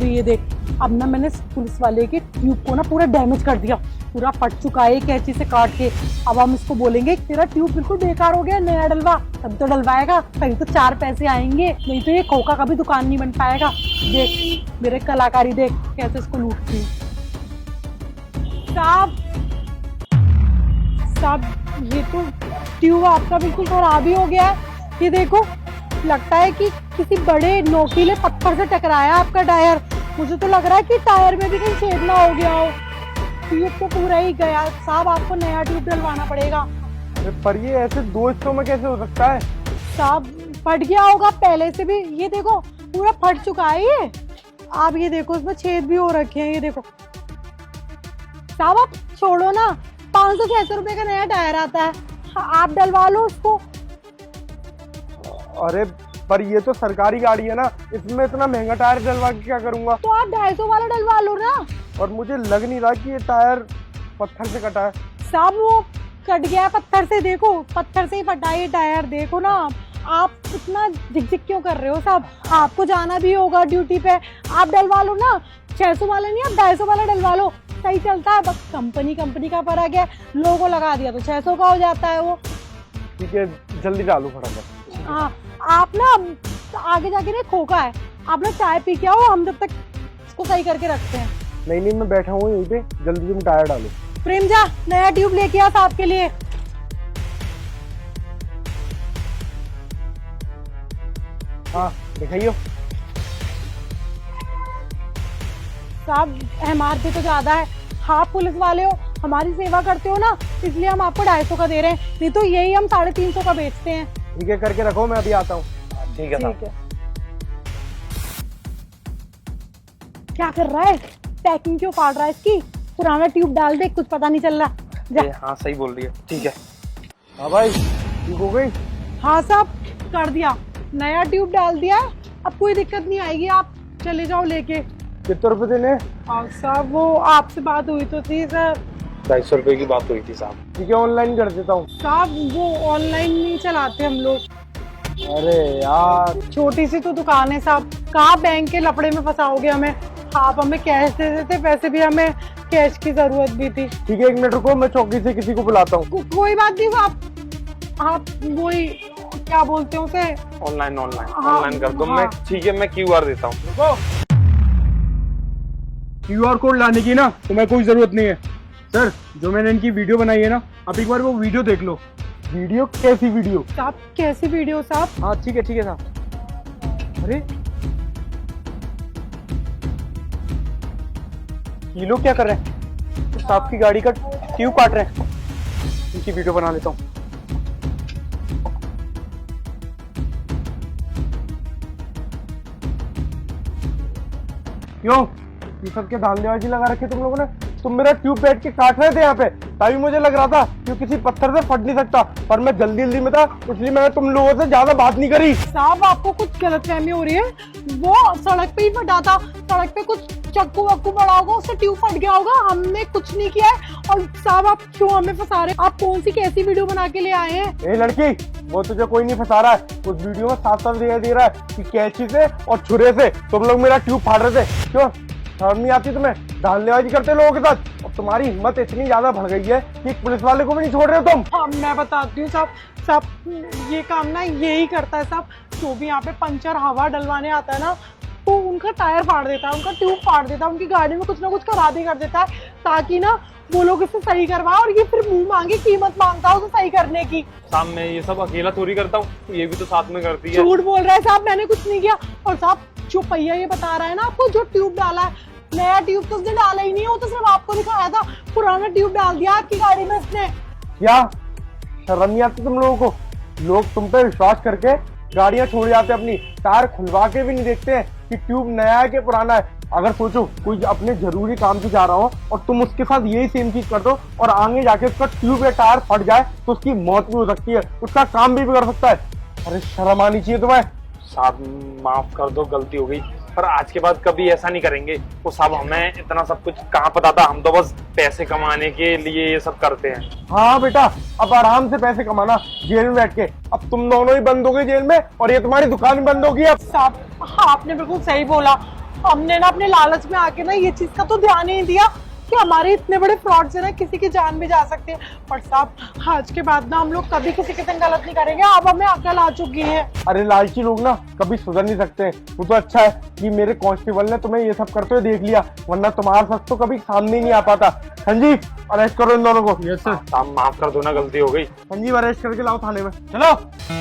अब ये देख, अब ना मैंने पुलिस वाले के ट्यूब को ना पूरा डैमेज कर दिया, पूरा फट चुका है कैंची से काट के। अब हम इसको बोलेंगे तेरा ट्यूब बिल्कुल बेकार हो गया, नया डलवा। तभी तो डलवाएगा, तभी तो 4 पैसे आएंगे, नहीं तो ये खोखा का भी दुकान नहीं बन पाएगा। देख मेरे कलाकारी, देख कैसे इसको लूटती। साहब ये तो ट्यूब आपका बिल्कुल खराब ही हो गया है। ये देखो, लगता है कि किसी बड़े नोकीले पत्थर से टकराया आपका टायर। मुझे तो लग रहा है कि टायर में भी कहीं छेद ना हो गया हो। ट्यूब तो पूरा ही गया साहब, आपको नया ट्यूब डलवाना पड़ेगा। पर ये ऐसे 2 हिस्सों में कैसे हो सकता है? साहब फट गया होगा पहले से भी, ये देखो पूरा फट चुका है ये। आप ये देखो, इसमें छेद भी हो रखे हैं, ये देखो। साहब आप छोड़ो ना, 500-600 रुपए का नया टायर आता है, आप डलवा लो उसको। अरे पर ये तो सरकारी गाड़ी है ना, इसमें इतना महंगा टायर डलवा के क्या करूंगा? तो आप 250 वाला डलवा लो ना। और मुझे लग नहीं रहा कि ये टायर पत्थर से कटा है। साहब वो कट गया है पत्थर से, देखो पत्थर से ही फटा है ये टायर। देखो ना, आप इतना झिक क्यों कर रहे हो साहब? आपको जाना भी होगा ड्यूटी पे, आप डलवा लो ना। 600 वाला नहीं, आप 250 वाला डलवा लो, सही चलता है। बस कंपनी का फर्क है, लोगो लगा दिया तो 600 का हो जाता है वो। ठीक है, जल्दी डालो फटाफट। हाँ, आप ना आगे जाके ना खोखा है, आप ना चाय पी के आओ, हम जब तक इसको सही करके रखते हैं। नहीं मैं बैठा हूँ यहीं पे, जल्दी तुम टायर डालो। प्रेम जा नया ट्यूब लेके आ साहब के लिए। हाँ दिखाइयो। साहब MRP तो ज्यादा है, आप पुलिस वाले हो, हमारी सेवा करते हो ना, इसलिए हम आपको 250 का दे रहे हैं, नहीं तो यही हम 350 का बेचते हैं। ठीक है, करके रखो, मैं अभी आता हूँ। ठीक है ठीक है। क्या कर रहा है? पैकिंग क्यों फाड़ रहा है इसकी? पुराना ट्यूब डाल दे, कुछ पता नहीं चल रहा। जा। हाँ सही बोल रही है। ठीक है। हाँ भाई ठीक हो गई? हाँ साहब कर दिया, नया ट्यूब डाल दिया, अब कोई दिक्कत नहीं आएगी, आप चले जाओ लेके। कितने रुपए देने? साहब वो आपसे बात हुई तो थी सर। 250 रुपए की बात हुई थी साहब। ठीक है, ऑनलाइन कर देता हूँ। साहब वो ऑनलाइन नहीं चलाते हम लोग। अरे यार, छोटी सी तो दुकान है साहब, कहाँ बैंक के लफड़े में फंसाओगे हमें? आप हमें कैश दे देते, वैसे भी हमें कैश की जरूरत भी थी। ठीक है 1 मिनट रुको, मैं चौकी से किसी को बुलाता हूँ। कोई बात नहीं साहब, आप वही क्या बोलते हैं उसे, ऑनलाइन कर दो। मैं ठीक है, मैं QR देता हूँ। QR कोड लाने की ना तुम्हें कोई जरूरत नहीं है सर। जो मैंने इनकी वीडियो बनाई है ना, आप एक बार वो वीडियो देख लो। वीडियो? कैसी वीडियो? साहब कैसी वीडियो साहब? हाँ ठीक है साहब। अरे ये लोग क्या कर रहे हैं? तो साहब की गाड़ी का ट्यूब काट रहे हैं। इनकी वीडियो बना लेता हूँ। क्यों ये सब क्या धांधलीबाजी लगा रखी तुम लोगों ने? तुम मेरा ट्यूब बैठ के काट रहे थे यहाँ पे, तभी मुझे लग रहा था कि किसी पत्थर से फट नहीं सकता, पर मैं जल्दी में था, इसलिए मैंने तुम लोगों से ज्यादा बात नहीं करी। साहब आपको कुछ गलतफहमी हो रही है, वो सड़क पे ही फटा था, सड़क पे कुछ चक्कू वक्कू पड़ा होगा, उससे ट्यूब फट गया होगा, हमने कुछ नहीं किया है। और साहब आप क्यों हमें फंसा रहे हैं? आप कौन सी कैसी वीडियो बना के ले आए हैं? ए लड़की, वो तुझे कोई नहीं फंसा रहा है। उस वीडियो में साफ दिखाई दे रहा है कि कैंची से और छुरे से तुम लोग मेरा ट्यूब फाड़ रहे थे। क्यों शर्म नहीं आती तुम्हें? धांधलीबाजी करते लोगों के साथ। और तुम्हारी हिम्मत इतनी ज्यादा बढ़ गई है कि पुलिस वाले को भी नहीं छोड़ रहे हो तुम। हाँ मैं बताती हूँ साहब ये काम ना यही करता है साहब, जो भी यहाँ पे पंचर हवा डलवाने आता है ना, तो उनका टायर फाड़ देता है, उनका ट्यूब फाड़ देता है, उनकी गाड़ी में कुछ ना कुछ खराबी कर देता है, ताकि ना वो लोग इसे सही करवाए, और ये फिर मुंह मांगे कीमत मांगता है उसे सही करने की। साहब मैं ये सब अकेला थोड़ी करता हूँ, ये भी तो साथ में करती है। झूठ बोल रहा है साहब, मैंने कुछ नहीं किया। और साहब जो पहिया ये बता रहा है ना आपको, जो ट्यूब डाला है, नया ट्यूब तो उसने डाला ही नहीं है, वो तो सिर्फ आपको दिखाया था, पुराना ट्यूब डाल दिया आपकी गाड़ी में उसने। क्या शर्म नहीं आती तुम लोगों को? लोग तुम पे विश्वास करके गाड़ियां छोड़ जाते हैं अपनी, टायर खुलवा के भी नहीं देखते हैं कि ट्यूब नया है कि पुराना है। अगर सोचो कोई अपने जरूरी काम से जा रहा हो और तुम उसके साथ यही सेम चीज कर दो और आगे जाके उसका ट्यूब या टायर फट जाए तो उसकी मौत भी हो सकती है, उसका काम भी बिगड़ सकता है। अरे शर्म आनी चाहिए तुम्हें। साहब माफ कर दो, गलती हो गई, पर आज के बाद कभी ऐसा नहीं करेंगे। वो साहब हमें इतना सब कुछ कहाँ पता था, हम तो बस पैसे कमाने के लिए ये सब करते हैं। हाँ बेटा, अब आराम से पैसे कमाना जेल में बैठ के। अब तुम दोनों ही बंद हो गए जेल में और ये तुम्हारी दुकान बंद होगी अब। साहब आपने बिल्कुल सही बोला, हमने ना अपने लालच में आके ना ये चीज का तो ध्यान ही नहीं दिया कि हमारे इतने बड़े फ्रॉड से ना किसी की जान भी जा सकती है। पर साहब आज के बाद ना हम लोग कभी किसी के संग गलत नहीं करेंगे, अब हमें अकल आ चुकी है। अरे लालची लोग ना कभी सुधर नहीं सकते। वो तो अच्छा है कि मेरे कांस्टेबल ने तुम्हें ये सब करते हुए देख लिया, वरना तुम्हारा शख्स तो कभी सामने ही नहीं आ पाता। संजीव अरेस्ट करो इन दोनों को। साहब माफ कर दो ना, गलती हो गई। संजीव अरेस्ट करके लाओ थाने में, चलो।